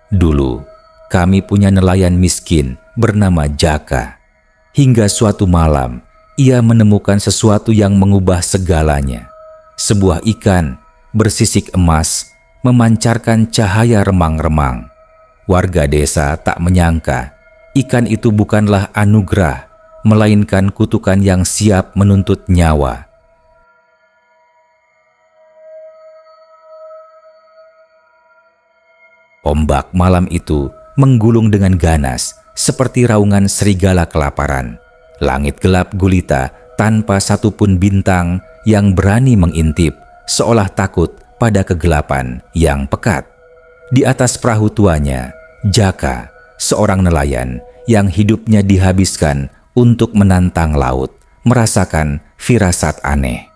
Dulu, kami punya nelayan miskin bernama Jaka. Hingga suatu malam, ia menemukan sesuatu yang mengubah segalanya. Sebuah ikan bersisik emas memancarkan cahaya remang-remang. Warga desa tak menyangka ikan itu bukanlah anugerah, melainkan kutukan yang siap menuntut nyawa. Ombak malam itu menggulung dengan ganas seperti raungan serigala kelaparan. Langit gelap gulita tanpa satupun bintang yang berani mengintip, seolah takut pada kegelapan yang pekat. Di atas perahu tuanya, Jaka, seorang nelayan yang hidupnya dihabiskan untuk menantang laut, merasakan firasat aneh.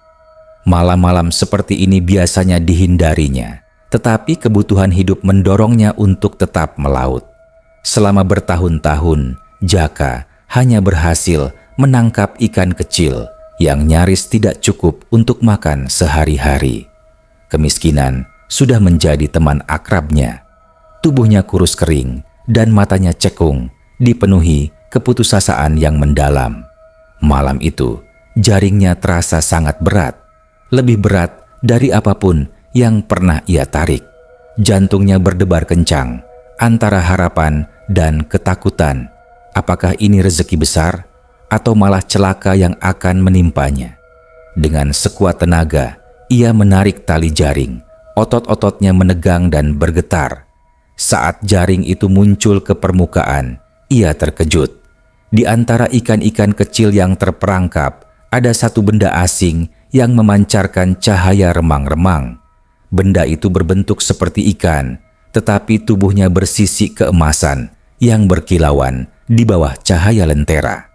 Malam-malam seperti ini biasanya dihindarinya, tetapi kebutuhan hidup mendorongnya untuk tetap melaut. Selama bertahun-tahun, Jaka hanya berhasil menangkap ikan kecil yang nyaris tidak cukup untuk makan sehari-hari. Kemiskinan sudah menjadi teman akrabnya. Tubuhnya kurus kering dan matanya cekung, dipenuhi keputusasaan yang mendalam. Malam itu, jaringnya terasa sangat berat, lebih berat dari apapun yang pernah ia tarik. Jantungnya berdebar kencang antara harapan dan ketakutan. Apakah ini rezeki besar atau malah celaka yang akan menimpanya? Dengan sekuat tenaga, ia menarik tali jaring. Otot-ototnya menegang dan bergetar. Saat jaring itu muncul ke permukaan, ia terkejut. Di antara ikan-ikan kecil yang terperangkap, ada satu benda asing yang memancarkan cahaya remang-remang. Benda itu berbentuk seperti ikan, tetapi tubuhnya bersisik keemasan yang berkilauan di bawah cahaya lentera.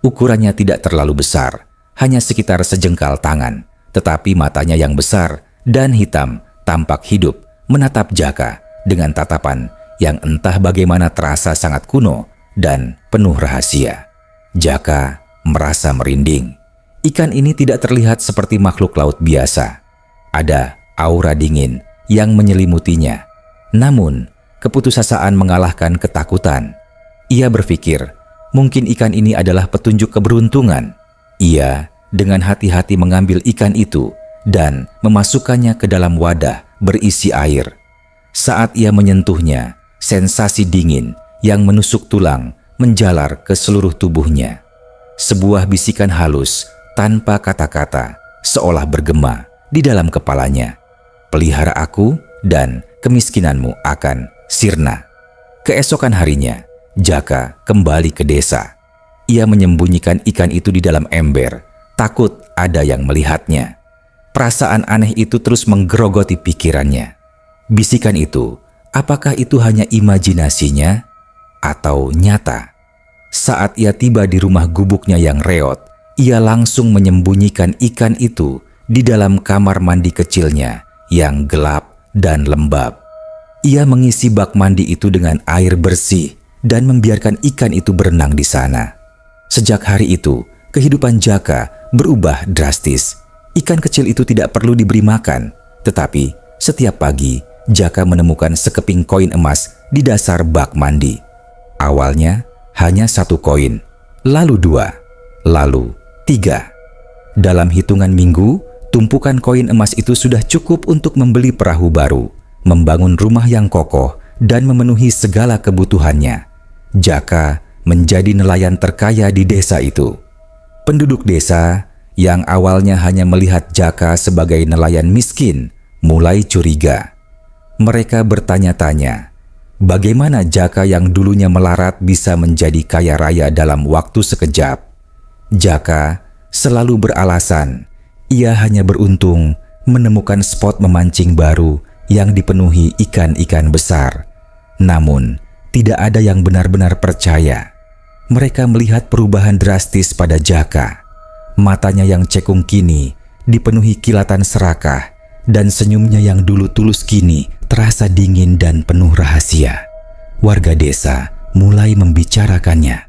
Ukurannya tidak terlalu besar, hanya sekitar sejengkal tangan, tetapi matanya yang besar dan hitam tampak hidup menatap Jaka dengan tatapan yang entah bagaimana terasa sangat kuno dan penuh rahasia. Jaka merasa merinding. Ikan ini tidak terlihat seperti makhluk laut biasa. Ada aura dingin yang menyelimutinya. Namun, keputusasaan mengalahkan ketakutan. Ia berpikir, mungkin ikan ini adalah petunjuk keberuntungan. Ia dengan hati-hati mengambil ikan itu dan memasukkannya ke dalam wadah berisi air. Saat ia menyentuhnya, sensasi dingin yang menusuk tulang menjalar ke seluruh tubuhnya. Sebuah bisikan halus tanpa kata-kata seolah bergema di dalam kepalanya. Pelihara aku dan kemiskinanmu akan sirna. Keesokan harinya, Jaka kembali ke desa. Ia menyembunyikan ikan itu di dalam ember, takut ada yang melihatnya. Perasaan aneh itu terus menggerogoti pikirannya. Bisikan itu, apakah itu hanya imajinasinya atau nyata? Saat ia tiba di rumah gubuknya yang reot, ia langsung menyembunyikan ikan itu di dalam kamar mandi kecilnya yang gelap dan lembab. Ia mengisi bak mandi itu dengan air bersih dan membiarkan ikan itu berenang di sana. Sejak hari itu, kehidupan Jaka berubah drastis. Ikan kecil itu tidak perlu diberi makan, tetapi setiap pagi Jaka menemukan sekeping koin emas di dasar bak mandi. Awalnya hanya 1 koin, lalu 2, lalu 3. Dalam hitungan minggu, tumpukan koin emas itu sudah cukup untuk membeli perahu baru, membangun rumah yang kokoh, dan memenuhi segala kebutuhannya. Jaka menjadi nelayan terkaya di desa itu. Penduduk desa yang awalnya hanya melihat Jaka sebagai nelayan miskin mulai curiga. Mereka bertanya-tanya, bagaimana Jaka yang dulunya melarat bisa menjadi kaya raya dalam waktu sekejap? Jaka selalu beralasan ia hanya beruntung menemukan spot memancing baru yang dipenuhi ikan-ikan besar. Namun, tidak ada yang benar-benar percaya. Mereka melihat perubahan drastis pada Jaka. Matanya yang cekung kini dipenuhi kilatan serakah, dan senyumnya yang dulu tulus kini terasa dingin dan penuh rahasia. Warga desa mulai membicarakannya.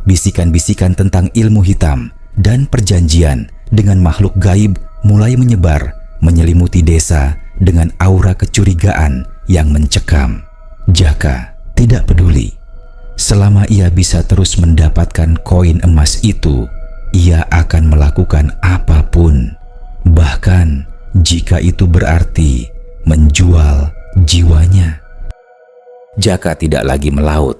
Bisikan-bisikan tentang ilmu hitam dan perjanjian dengan makhluk gaib mulai menyebar, menyelimuti desa dengan aura kecurigaan yang mencekam. Jaka tidak peduli. Selama ia bisa terus mendapatkan koin emas itu, ia akan melakukan apapun. Bahkan jika itu berarti menjual jiwanya. Jaka tidak lagi melaut.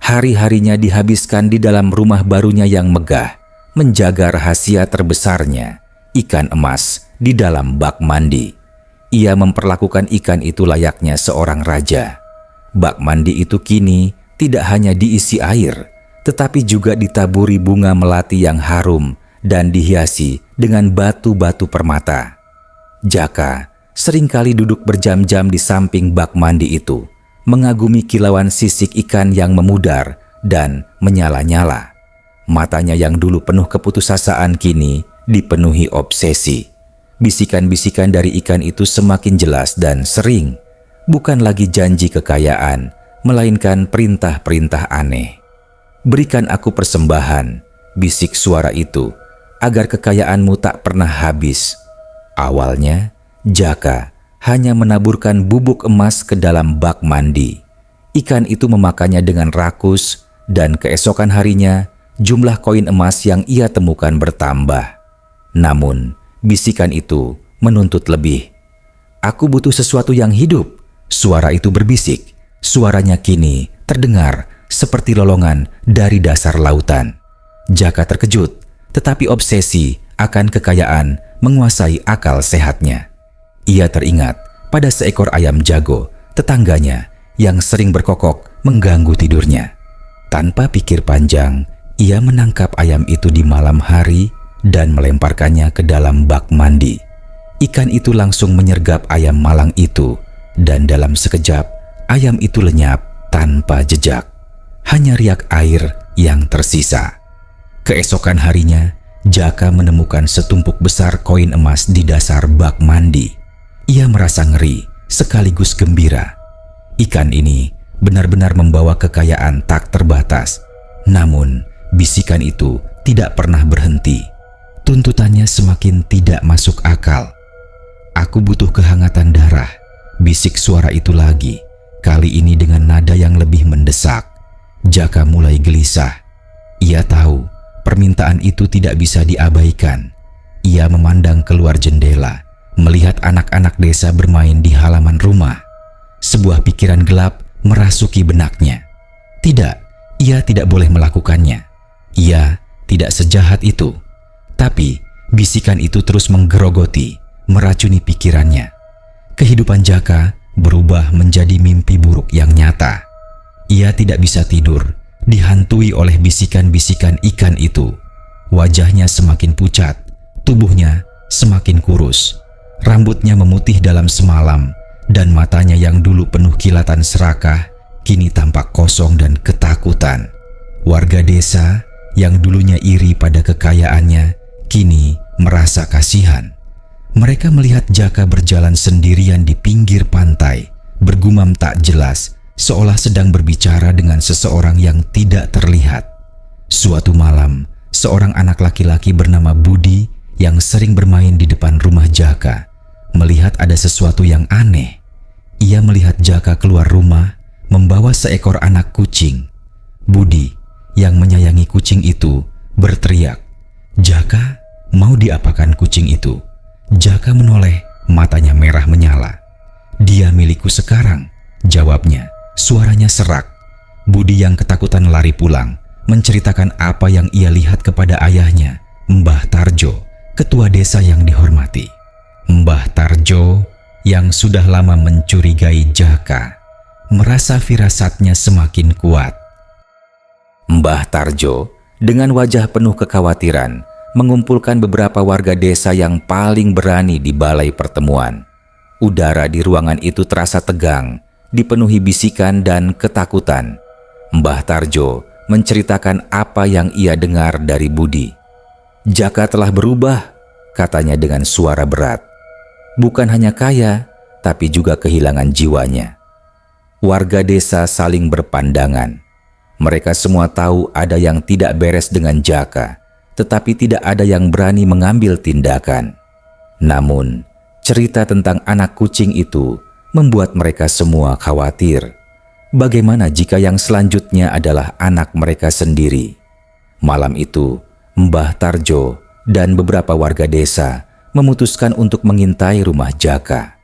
Hari-harinya dihabiskan di dalam rumah barunya yang megah, menjaga rahasia terbesarnya, ikan emas di dalam bak mandi. Ia memperlakukan ikan itu layaknya seorang raja. Bak mandi itu kini tidak hanya diisi air, tetapi juga ditaburi bunga melati yang harum dan dihiasi dengan batu-batu permata. Jaka seringkali duduk berjam-jam di samping bak mandi itu, mengagumi kilauan sisik ikan yang memudar dan menyala-nyala. Matanya yang dulu penuh keputusasaan kini dipenuhi obsesi. Bisikan-bisikan dari ikan itu semakin jelas dan sering, bukan lagi janji kekayaan, melainkan perintah-perintah aneh. "Berikan aku persembahan," bisik suara itu, "agar kekayaanmu tak pernah habis." Awalnya, Jaka hanya menaburkan bubuk emas ke dalam bak mandi. Ikan itu memakannya dengan rakus, dan keesokan harinya jumlah koin emas yang ia temukan bertambah. Namun, bisikan itu menuntut lebih. "Aku butuh sesuatu yang hidup," suara itu berbisik. Suaranya kini terdengar seperti lolongan dari dasar lautan. Jaka terkejut, tetapi obsesi akan kekayaan menguasai akal sehatnya. Ia teringat pada seekor ayam jago, tetangganya, yang sering berkokok mengganggu tidurnya. Tanpa pikir panjang, ia menangkap ayam itu di malam hari dan melemparkannya ke dalam bak mandi. Ikan itu langsung menyergap ayam malang itu, dan dalam sekejap ayam itu lenyap tanpa jejak. Hanya riak air yang tersisa. Keesokan harinya, Jaka menemukan setumpuk besar koin emas di dasar bak mandi. Ia merasa ngeri sekaligus gembira. Ikan ini benar-benar membawa kekayaan tak terbatas. Namun, bisikan itu tidak pernah berhenti. Tuntutannya semakin tidak masuk akal. "Aku butuh kehangatan darah," bisik suara itu lagi. Kali ini dengan nada yang lebih mendesak. Jaka mulai gelisah. Ia tahu permintaan itu tidak bisa diabaikan. Ia memandang keluar jendela, melihat anak-anak desa bermain di halaman rumah. Sebuah pikiran gelap merasuki benaknya. Tidak, ia tidak boleh melakukannya. Ia tidak sejahat itu. Tapi bisikan itu terus menggerogoti, meracuni pikirannya. Kehidupan Jaka berubah menjadi mimpi buruk yang nyata. Ia tidak bisa tidur, dihantui oleh bisikan-bisikan ikan itu. Wajahnya semakin pucat, tubuhnya semakin kurus. Rambutnya memutih dalam semalam, dan matanya yang dulu penuh kilatan serakah, kini tampak kosong dan ketakutan. Warga desa yang dulunya iri pada kekayaannya, kini merasa kasihan. Mereka melihat Jaka berjalan sendirian di pinggir pantai, bergumam tak jelas, seolah sedang berbicara dengan seseorang yang tidak terlihat. Suatu malam, seorang anak laki-laki bernama Budi yang sering bermain di depan rumah Jaka melihat ada sesuatu yang aneh. Ia melihat Jaka keluar rumah membawa seekor anak kucing. Budi yang menyayangi kucing itu berteriak, "Jaka, mau diapakan kucing itu?" Jaka menoleh, matanya merah menyala. "Dia milikku sekarang," jawabnya. Suaranya serak. Budi yang ketakutan lari pulang, menceritakan apa yang ia lihat kepada ayahnya, Mbah Tarjo, ketua desa yang dihormati. Mbah Tarjo yang sudah lama mencurigai Jaka, merasa firasatnya semakin kuat. Mbah Tarjo dengan wajah penuh kekhawatiran mengumpulkan beberapa warga desa yang paling berani di balai pertemuan. Udara di ruangan itu terasa tegang, dipenuhi bisikan dan ketakutan. Mbah Tarjo menceritakan apa yang ia dengar dari Budi. "Jaka telah berubah," katanya dengan suara berat. "Bukan hanya kaya, tapi juga kehilangan jiwanya." Warga desa saling berpandangan. Mereka semua tahu ada yang tidak beres dengan Jaka, tetapi tidak ada yang berani mengambil tindakan. Namun, cerita tentang anak kucing itu membuat mereka semua khawatir. Bagaimana jika yang selanjutnya adalah anak mereka sendiri? Malam itu, Mbah Tarjo dan beberapa warga desa memutuskan untuk mengintai rumah Jaka.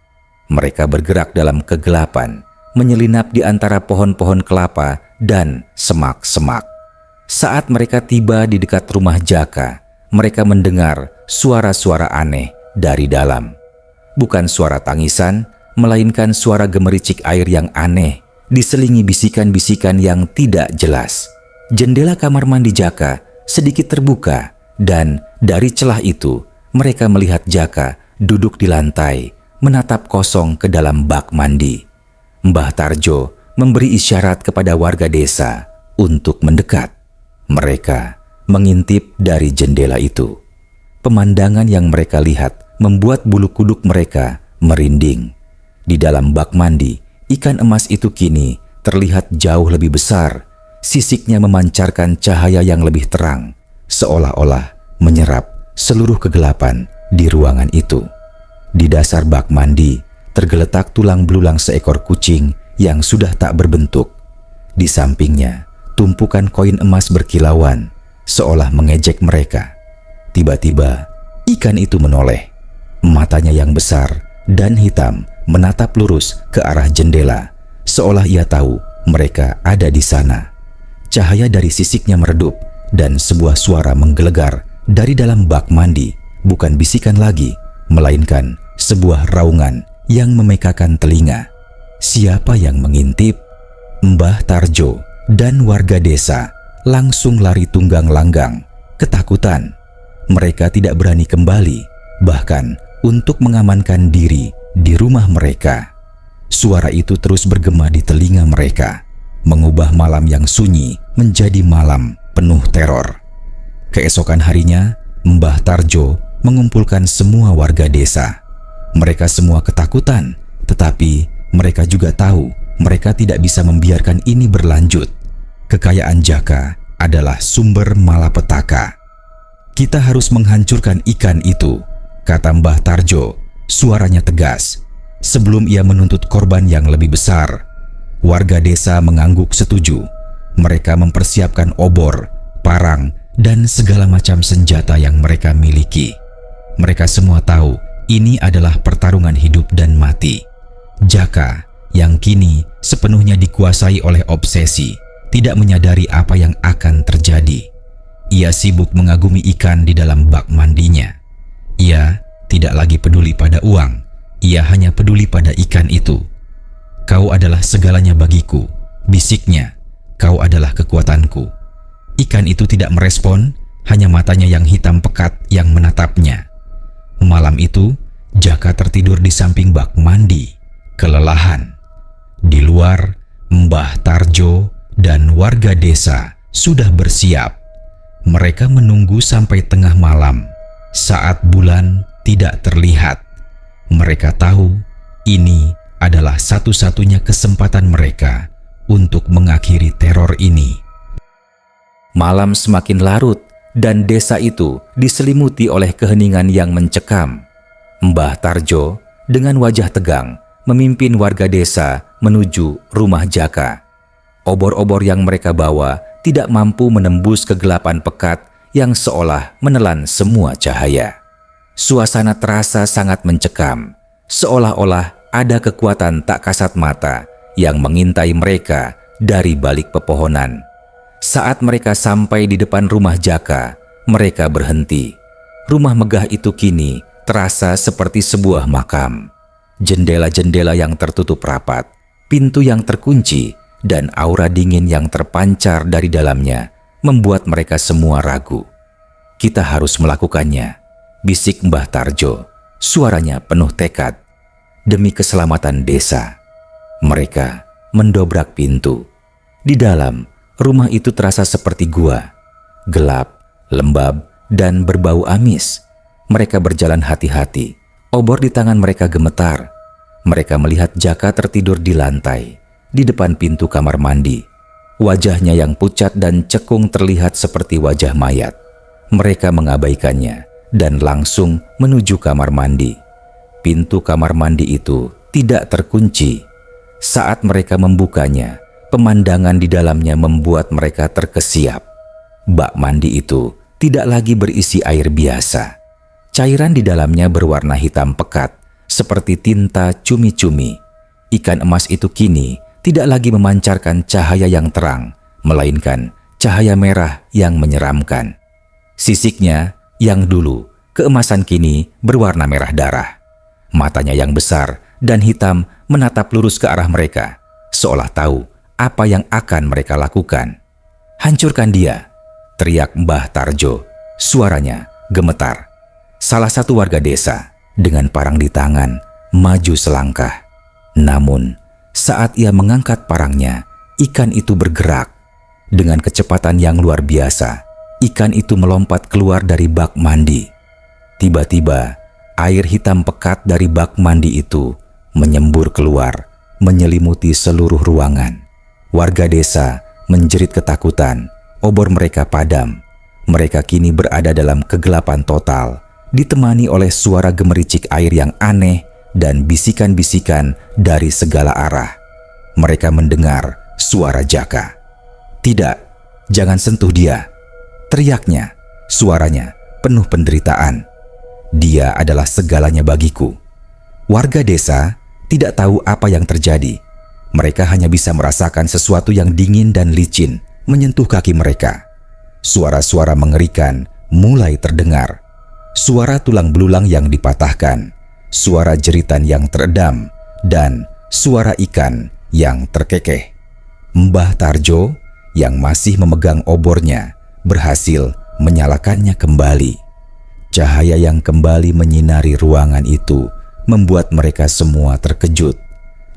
Mereka bergerak dalam kegelapan, menyelinap di antara pohon-pohon kelapa dan semak-semak. Saat mereka tiba di dekat rumah Jaka, mereka mendengar suara-suara aneh dari dalam. Bukan suara tangisan, melainkan suara gemericik air yang aneh, diselingi bisikan-bisikan yang tidak jelas. Jendela kamar mandi Jaka sedikit terbuka, dan dari celah itu mereka melihat Jaka duduk di lantai, menatap kosong ke dalam bak mandi. Mbah Tarjo memberi isyarat kepada warga desa untuk mendekat. Mereka mengintip dari jendela itu. Pemandangan yang mereka lihat membuat bulu kuduk mereka merinding. Di dalam bak mandi, ikan emas itu kini terlihat jauh lebih besar. Sisiknya memancarkan cahaya yang lebih terang, seolah-olah menyerap seluruh kegelapan di ruangan itu. Di dasar bak mandi tergeletak tulang belulang seekor kucing yang sudah tak berbentuk. Di sampingnya, tumpukan koin emas berkilauan, seolah mengejek mereka. Tiba-tiba, ikan itu menoleh. Matanya yang besar dan hitam menatap lurus ke arah jendela, seolah ia tahu mereka ada di sana. Cahaya dari sisiknya meredup dan sebuah suara menggelegar dari dalam bak mandi, bukan bisikan lagi, melainkan sebuah raungan yang memekakan telinga. Siapa yang mengintip? Mbah Tarjo dan warga desa langsung lari tunggang langgang, ketakutan. Mereka tidak berani kembali, bahkan untuk mengamankan diri di rumah mereka. Suara itu terus bergema di telinga mereka, mengubah malam yang sunyi menjadi malam penuh teror. Keesokan harinya, Mbah Tarjo mengumpulkan semua warga desa. Mereka semua ketakutan, tetapi mereka juga tahu mereka tidak bisa membiarkan ini berlanjut. Kekayaan Jaka adalah sumber malapetaka. Kita harus menghancurkan ikan itu, kata Mbah Tarjo. Suaranya tegas. Sebelum ia menuntut korban yang lebih besar, warga desa mengangguk setuju. Mereka mempersiapkan obor, parang, dan segala macam senjata yang mereka miliki. Mereka semua tahu ini adalah pertarungan hidup dan mati. Jaka, yang kini sepenuhnya dikuasai oleh obsesi, tidak menyadari apa yang akan terjadi. Ia sibuk mengagumi ikan di dalam bak mandinya. Ia tidak lagi peduli pada uang, ia hanya peduli pada ikan itu. Kau adalah segalanya bagiku, bisiknya. Kau adalah kekuatanku. Ikan itu tidak merespon, hanya matanya yang hitam pekat yang menatapnya. Malam itu, Jaka tertidur di samping bak mandi, kelelahan. Di luar, Mbah Tarjo dan warga desa sudah bersiap. Mereka menunggu sampai tengah malam, saat bulan tidak terlihat. Mereka tahu ini adalah satu-satunya kesempatan mereka untuk mengakhiri teror ini. Malam semakin larut dan desa itu diselimuti oleh keheningan yang mencekam. Mbah Tarjo dengan wajah tegang memimpin warga desa menuju rumah Jaka. Obor-obor yang mereka bawa tidak mampu menembus kegelapan pekat yang seolah menelan semua cahaya. Suasana terasa sangat mencekam, seolah-olah ada kekuatan tak kasat mata yang mengintai mereka dari balik pepohonan. Saat mereka sampai di depan rumah Jaka, mereka berhenti. Rumah megah itu kini terasa seperti sebuah makam. Jendela-jendela yang tertutup rapat, pintu yang terkunci, dan aura dingin yang terpancar dari dalamnya membuat mereka semua ragu. Kita harus melakukannya, bisik Mbah Tarjo. Suaranya penuh tekad. Demi keselamatan desa. Mereka mendobrak pintu. Di dalam, rumah itu terasa seperti gua. Gelap, lembab, dan berbau amis. Mereka berjalan hati-hati. Obor di tangan mereka gemetar. Mereka melihat Jaka tertidur di lantai, di depan pintu kamar mandi. Wajahnya yang pucat dan cekung terlihat seperti wajah mayat. Mereka mengabaikannya dan langsung menuju kamar mandi. Pintu kamar mandi itu tidak terkunci. Saat mereka membukanya, pemandangan di dalamnya membuat mereka terkesiap. Bak mandi itu tidak lagi berisi air biasa. Cairan di dalamnya berwarna hitam pekat, seperti tinta cumi-cumi. Ikan emas itu kini tidak lagi memancarkan cahaya yang terang, melainkan cahaya merah yang menyeramkan. Sisiknya yang dulu keemasan kini berwarna merah darah. Matanya yang besar dan hitam menatap lurus ke arah mereka, seolah tahu apa yang akan mereka lakukan. "Hancurkan dia!" teriak Mbah Tarjo. Suaranya gemetar. Salah satu warga desa dengan parang di tangan maju selangkah. Namun saat ia mengangkat parangnya, ikan itu bergerak. Dengan kecepatan yang luar biasa, ikan itu melompat keluar dari bak mandi. Tiba-tiba air hitam pekat dari bak mandi itu menyembur keluar, menyelimuti seluruh ruangan. Warga desa menjerit ketakutan. Obor mereka padam. Mereka kini berada dalam kegelapan total, ditemani oleh suara gemericik air yang aneh dan bisikan-bisikan dari segala arah. Mereka mendengar suara Jaka. "Tidak, jangan sentuh dia!" teriaknya. Suaranya penuh penderitaan. "Dia adalah segalanya bagiku." Warga desa tidak tahu apa yang terjadi. Mereka hanya bisa merasakan sesuatu yang dingin dan licin menyentuh kaki mereka. Suara-suara mengerikan mulai terdengar. Suara tulang belulang yang dipatahkan, suara jeritan yang teredam, dan suara ikan yang terkekeh. Mbah Tarjo yang masih memegang obornya berhasil menyalakannya kembali. Cahaya yang kembali menyinari ruangan itu membuat mereka semua terkejut.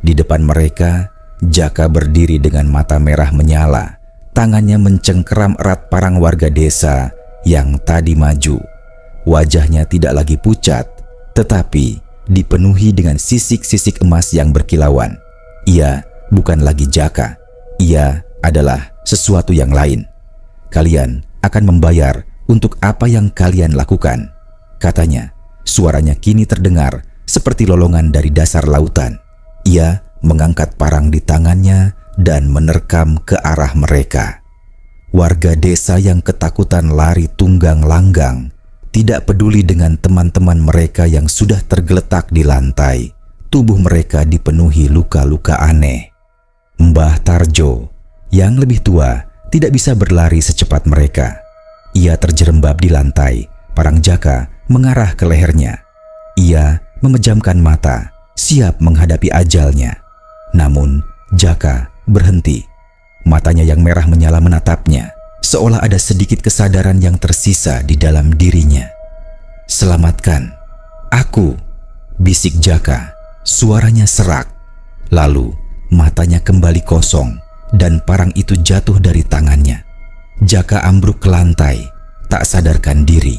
Di depan mereka, Jaka berdiri dengan mata merah menyala. Tangannya mencengkeram erat parang warga desa yang tadi maju. Wajahnya tidak lagi pucat, tetapi dipenuhi dengan sisik-sisik emas yang berkilauan. Ia bukan lagi Jaka, ia adalah sesuatu yang lain. "Kalian akan membayar untuk apa yang kalian lakukan," katanya. Suaranya kini terdengar seperti lolongan dari dasar lautan. Ia mengangkat parang di tangannya dan menerkam ke arah mereka. Warga desa yang ketakutan lari tunggang langgang, tidak peduli dengan teman-teman mereka yang sudah tergeletak di lantai. Tubuh mereka dipenuhi luka-luka aneh. Mbah Tarjo yang lebih tua tidak bisa berlari secepat mereka. Ia terjerembab di lantai. Parang Jaka mengarah ke lehernya. Ia memejamkan mata, siap menghadapi ajalnya. Namun Jaka berhenti. Matanya yang merah menyala menatapnya, seolah ada sedikit kesadaran yang tersisa di dalam dirinya. "Selamatkan aku," bisik Jaka. Suaranya serak. Lalu matanya kembali kosong dan parang itu jatuh dari tangannya. Jaka ambruk ke lantai, tak sadarkan diri.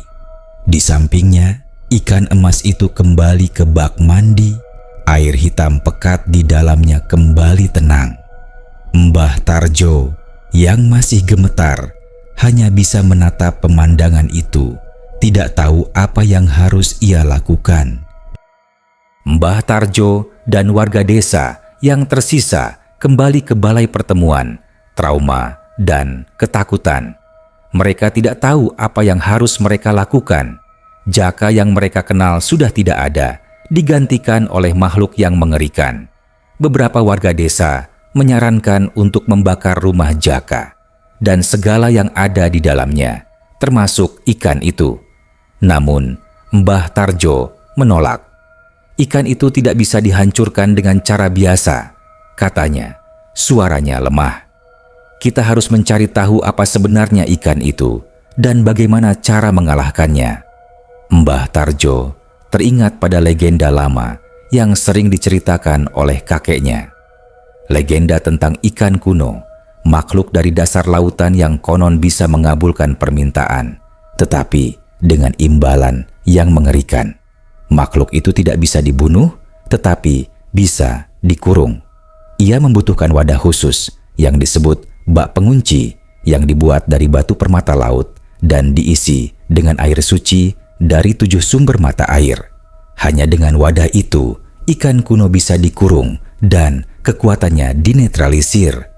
Di sampingnya, ikan emas itu kembali ke bak mandi. Air hitam pekat di dalamnya kembali tenang. Mbah Tarjo yang masih gemetar hanya bisa menatap pemandangan itu, tidak tahu apa yang harus ia lakukan. Mbah Tarjo dan warga desa yang tersisa kembali ke balai pertemuan, trauma dan ketakutan. Mereka tidak tahu apa yang harus mereka lakukan. Jaka yang mereka kenal sudah tidak ada, digantikan oleh makhluk yang mengerikan. Beberapa warga desa menyarankan untuk membakar rumah Jaka dan segala yang ada di dalamnya, termasuk ikan itu. Namun Mbah Tarjo menolak. Ikan itu tidak bisa dihancurkan dengan cara biasa, katanya. Suaranya lemah. "Kita harus mencari tahu apa sebenarnya ikan itu dan bagaimana cara mengalahkannya." Mbah Tarjo teringat pada legenda lama yang sering diceritakan oleh kakeknya. Legenda tentang ikan kuno, makhluk dari dasar lautan yang konon bisa mengabulkan permintaan, tetapi dengan imbalan yang mengerikan. Makhluk itu tidak bisa dibunuh, tetapi bisa dikurung. Ia membutuhkan wadah khusus yang disebut bak pengunci yang dibuat dari batu permata laut dan diisi dengan air suci dari 7 sumber mata air. Hanya dengan wadah itu, ikan kuno bisa dikurung dan kekuatannya dinetralisir.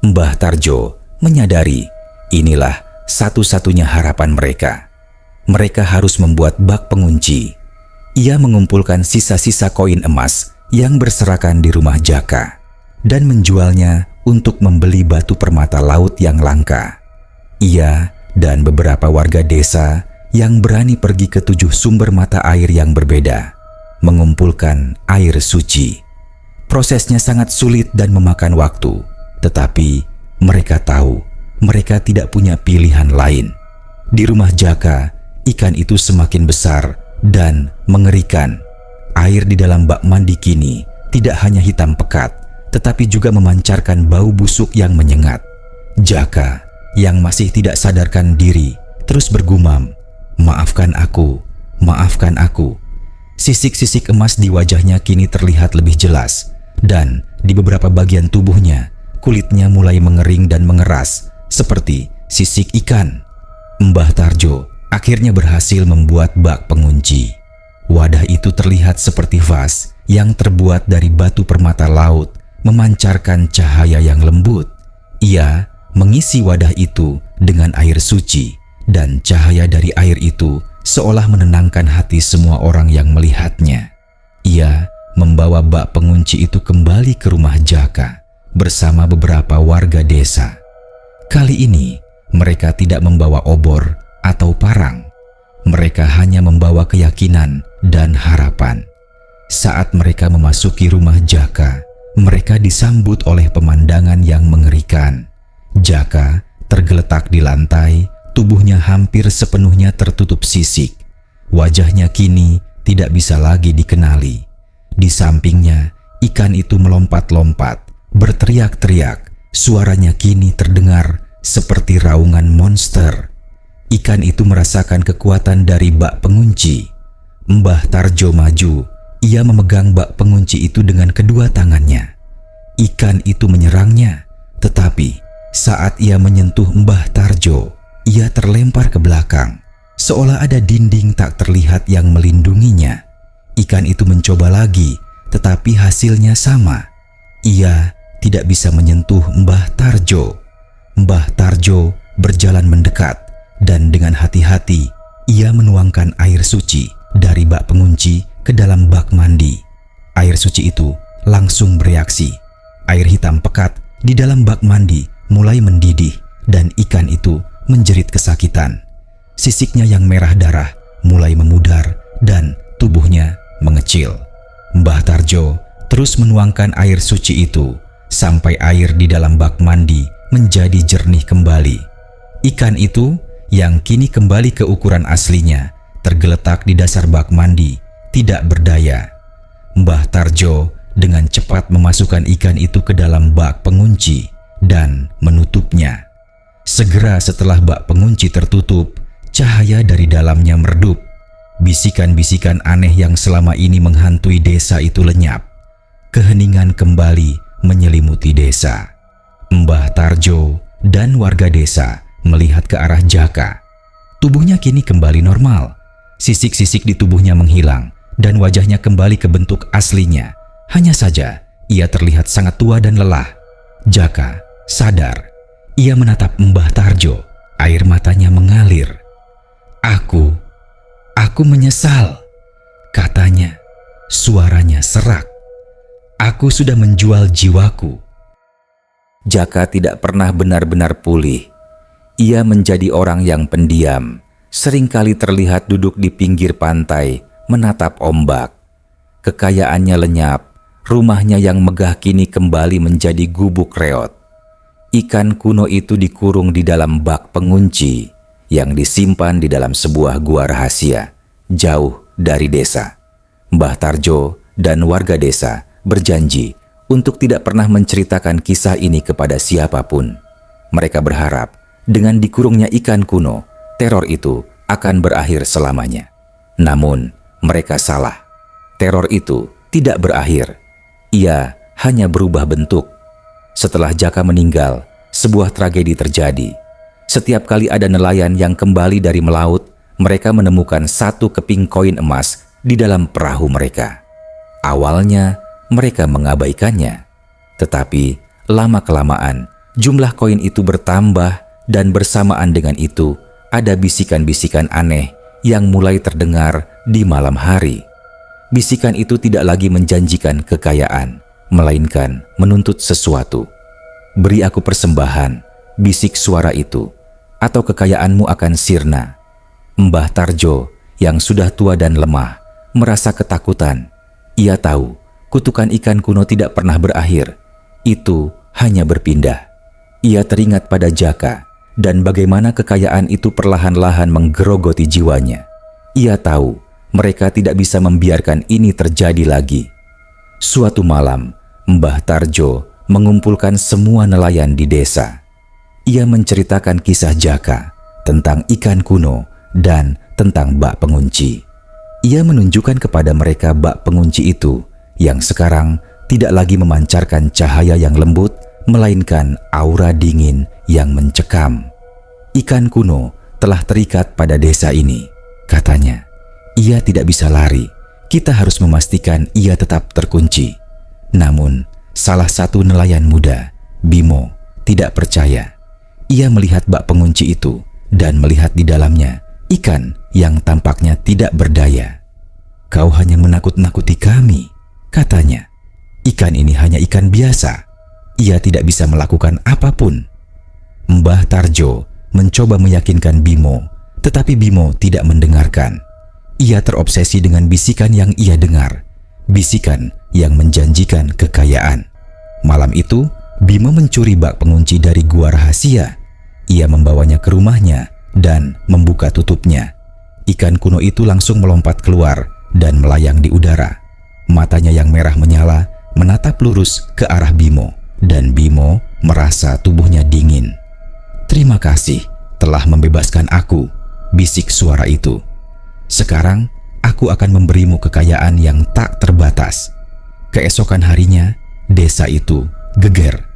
Mbah Tarjo menyadari inilah satu-satunya harapan mereka. Mereka harus membuat bak pengunci. Ia mengumpulkan sisa-sisa koin emas yang berserakan di rumah Jaka dan menjualnya untuk membeli batu permata laut yang langka. Ia dan beberapa warga desa yang berani pergi ke 7 sumber mata air yang berbeda mengumpulkan air suci. Prosesnya sangat sulit dan memakan waktu, tetapi mereka tahu mereka tidak punya pilihan lain. Di rumah Jaka, ikan itu semakin besar dan mengerikan. Air di dalam bak mandi kini tidak hanya hitam pekat, tetapi juga memancarkan bau busuk yang menyengat. Jaka yang masih tidak sadarkan diri terus bergumam, "Maafkan aku, maafkan aku." Sisik-sisik emas di wajahnya kini terlihat lebih jelas, dan di beberapa bagian tubuhnya kulitnya mulai mengering dan mengeras seperti sisik ikan. Mbah Tarjo akhirnya berhasil membuat bak pengunci. Wadah itu terlihat seperti vas yang terbuat dari batu permata laut, memancarkan cahaya yang lembut. Ia mengisi wadah itu dengan air suci, dan cahaya dari air itu seolah menenangkan hati semua orang yang melihatnya. Ia membawa bak pengunci itu kembali ke rumah Jaka bersama beberapa warga desa. Kali ini mereka tidak membawa obor atau parang. Mereka hanya membawa keyakinan dan harapan. Saat mereka memasuki rumah Jaka, mereka disambut oleh pemandangan yang mengerikan. Jaka tergeletak di lantai, tubuhnya hampir sepenuhnya tertutup sisik. Wajahnya kini tidak bisa lagi dikenali. Di sampingnya, ikan itu melompat-lompat, berteriak-teriak. Suaranya kini terdengar seperti raungan monster. Ikan itu merasakan kekuatan dari bak pengunci. Mbah Tarjo maju. Ia memegang bak pengunci itu dengan kedua tangannya. Ikan itu menyerangnya, tetapi saat ia menyentuh Mbah Tarjo, ia terlempar ke belakang, seolah ada dinding tak terlihat yang melindunginya. Ikan itu mencoba lagi, tetapi hasilnya sama. Ia tidak bisa menyentuh Mbah Tarjo. Mbah Tarjo berjalan mendekat, dan dengan hati-hati ia menuangkan air suci dari bak pengunci ke dalam bak mandi. Air suci itu langsung bereaksi. Air hitam pekat di dalam bak mandi mulai mendidih, dan ikan itu menjerit kesakitan. Sisiknya yang merah darah mulai memudar dan tubuhnya mengecil. Mbah Tarjo terus menuangkan air suci itu sampai air di dalam bak mandi menjadi jernih kembali. Ikan itu yang kini kembali ke ukuran aslinya tergeletak di dasar bak mandi, tidak berdaya. Mbah Tarjo dengan cepat memasukkan ikan itu ke dalam bak pengunci dan menutupnya. Segera setelah bak pengunci tertutup, cahaya dari dalamnya meredup. Bisikan-bisikan aneh yang selama ini menghantui desa itu lenyap. Keheningan kembali menyelimuti desa. Mbah Tarjo dan warga desa melihat ke arah Jaka. Tubuhnya kini kembali normal. Sisik-sisik di tubuhnya menghilang dan wajahnya kembali ke bentuk aslinya. Hanya saja ia terlihat sangat tua dan lelah. Jaka sadar. Ia menatap Mbah Tarjo. Air matanya mengalir. Aku menyesal," katanya. Suaranya serak. "Aku sudah menjual jiwaku." Jaka tidak pernah benar-benar pulih. Ia menjadi orang yang pendiam, seringkali terlihat duduk di pinggir pantai menatap ombak. Kekayaannya lenyap, rumahnya yang megah kini kembali menjadi gubuk reot. Ikan kuno itu dikurung di dalam bak pengunci yang disimpan di dalam sebuah gua rahasia jauh dari desa. Mbah Tarjo dan warga desa berjanji untuk tidak pernah menceritakan kisah ini kepada siapapun. Mereka berharap dengan dikurungnya ikan kuno, teror itu akan berakhir selamanya. Namun mereka salah. Teror itu tidak berakhir. Ia hanya berubah bentuk. Setelah Jaka meninggal, sebuah tragedi terjadi. Setiap kali ada nelayan yang kembali dari melaut, mereka menemukan satu keping koin emas di dalam perahu mereka. Awalnya mereka mengabaikannya, tetapi lama-kelamaan Jumlah koin itu bertambah dan bersamaan dengan itu ada bisikan-bisikan aneh yang mulai terdengar di malam hari. Bisikan itu tidak lagi menjanjikan kekayaan, melainkan menuntut sesuatu. "Beri aku persembahan," bisik suara itu, "atau kekayaanmu akan sirna." Mbah Tarjo yang sudah tua dan lemah merasa ketakutan. Ia tahu kutukan ikan kuno tidak pernah berakhir, itu hanya berpindah. Ia teringat pada Jaka dan bagaimana kekayaan itu perlahan-lahan menggerogoti jiwanya. Ia tahu mereka tidak bisa membiarkan ini terjadi lagi. Suatu malam, Mbah Tarjo mengumpulkan semua nelayan di desa. Ia menceritakan kisah Jaka tentang ikan kuno dan tentang bak pengunci. Ia menunjukkan kepada mereka bak pengunci itu yang sekarang tidak lagi memancarkan cahaya yang lembut, melainkan aura dingin yang mencekam. "Ikan kuno telah terikat pada desa ini," katanya. "Ia tidak bisa lari. Kita harus memastikan ia tetap terkunci." Namun, salah satu nelayan muda, Bimo, tidak percaya. Ia melihat bak pengunci itu dan melihat di dalamnya ikan yang tampaknya tidak berdaya. "Kau hanya menakut-nakuti kami," katanya. "Ikan ini hanya ikan biasa. Ia tidak bisa melakukan apapun." Mbah Tarjo mencoba meyakinkan Bimo, tetapi Bimo tidak mendengarkan. Ia terobsesi dengan bisikan yang ia dengar, bisikan yang menjanjikan kekayaan. Malam itu, Bimo mencuri bak pengunci dari gua rahasia. Ia membawanya ke rumahnya dan membuka tutupnya. Ikan kuno itu langsung melompat keluar dan melayang di udara. Matanya yang merah menyala menatap lurus ke arah Bimo, dan Bimo merasa tubuhnya dingin. "Terima kasih telah membebaskan aku," bisik suara itu. "Sekarang aku akan memberimu kekayaan yang tak terbatas." Keesokan harinya, desa itu geger.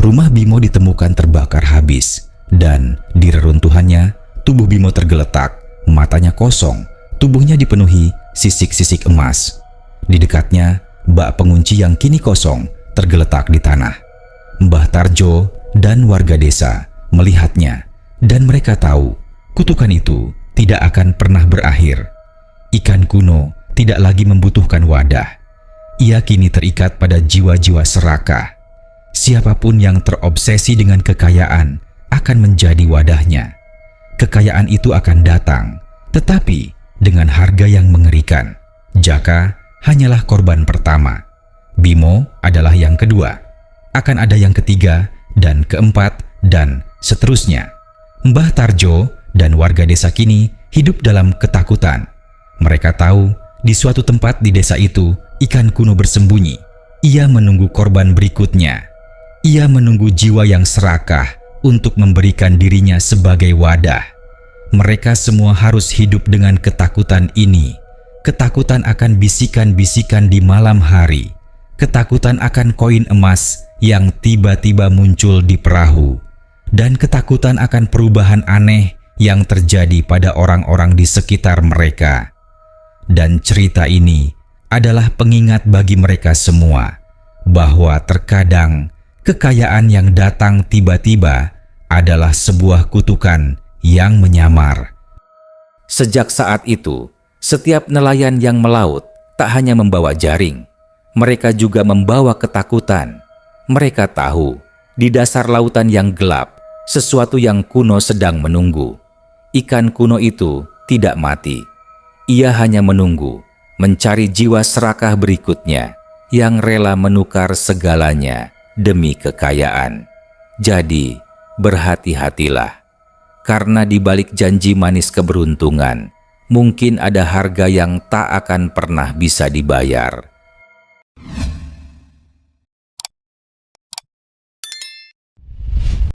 Rumah Bimo ditemukan terbakar habis, dan di reruntuhannya tubuh Bimo tergeletak, matanya kosong, tubuhnya dipenuhi sisik-sisik emas. Di dekatnya, bak pengunci yang kini kosong tergeletak di tanah. Mbah Tarjo dan warga desa melihatnya, dan mereka tahu kutukan itu tidak akan pernah berakhir. Ikan kuno tidak lagi membutuhkan wadah. Ia kini terikat pada jiwa-jiwa serakah. Siapapun yang terobsesi dengan kekayaan akan menjadi wadahnya. Kekayaan itu akan datang, tetapi dengan harga yang mengerikan. Jaka hanyalah korban pertama. Bimo adalah yang kedua. Akan ada yang ketiga dan keempat dan seterusnya. Mbah Tarjo dan warga desa kini hidup dalam ketakutan. Mereka tahu di suatu tempat di desa itu ikan kuno bersembunyi. Ia menunggu korban berikutnya. Ia menunggu jiwa yang serakah untuk memberikan dirinya sebagai wadah. Mereka semua harus hidup dengan ketakutan ini. Ketakutan akan bisikan-bisikan di malam hari. Ketakutan akan koin emas yang tiba-tiba muncul di perahu. Dan ketakutan akan perubahan aneh yang terjadi pada orang-orang di sekitar mereka. Dan cerita ini adalah pengingat bagi mereka semua bahwa terkadang kekayaan yang datang tiba-tiba adalah sebuah kutukan yang menyamar. Sejak saat itu, setiap nelayan yang melaut tak hanya membawa jaring, mereka juga membawa ketakutan. Mereka tahu di dasar lautan yang gelap sesuatu yang kuno sedang menunggu. Ikan kuno itu tidak mati. Ia hanya menunggu, mencari jiwa serakah berikutnya yang rela menukar segalanya demi kekayaan. Jadi, berhati-hatilah, karena di balik janji manis keberuntungan, mungkin ada harga yang tak akan pernah bisa dibayar.